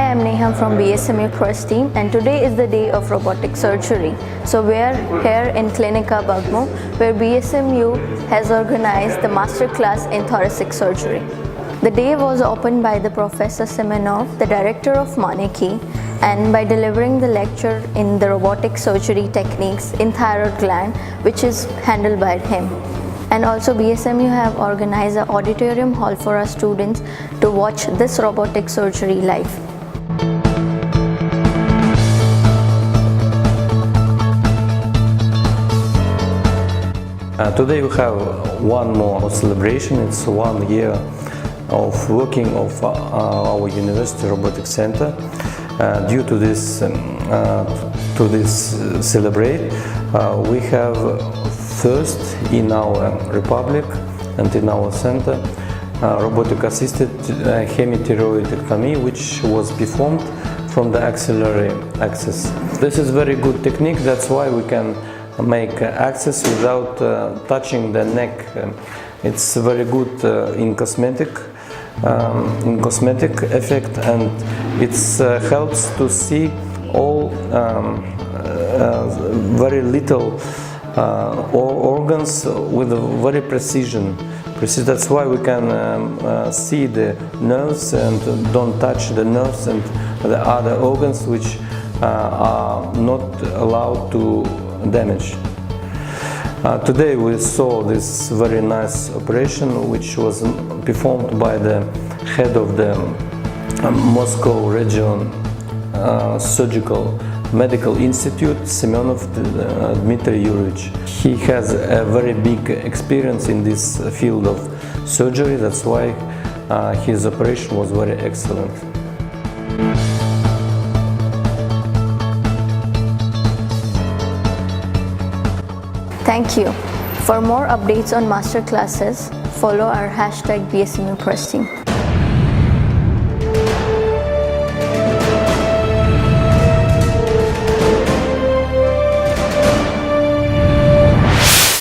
am Neha from BSMU Cross team, and today is the day of robotic surgery. So we are here in Clinic BSMU, where BSMU has organized the master class in thoracic surgery. The day was opened by the Professor Semenov, the director of moneke, and by delivering the lecture in the robotic surgery techniques in thyroid gland, which is handled by him. And also BSMU have organized an auditorium hall for our students to watch this robotic surgery live. Today we have one more celebration. It's 1 year of working of our University Robotics Center. Due to this celebrate, we have first in our republic and in our center robotic assisted hemithyroidectomy, which was performed from the axillary axis. This is very good technique. That's why we can make access without touching the neck. It's very good in cosmetic effect, and it helps to see all very little organs with very precision. That's why we can see the nerves and don't touch the nerves and the other organs which are not allowed to damage. Today we saw this very nice operation which was performed by the head of the Moscow region surgical medical institute, Semenov Dmitry Yuryevich. He has a very big experience in this field of surgery. That's why his operation was very excellent. Thank you. For more updates on master classes, follow our #BSMU Press team.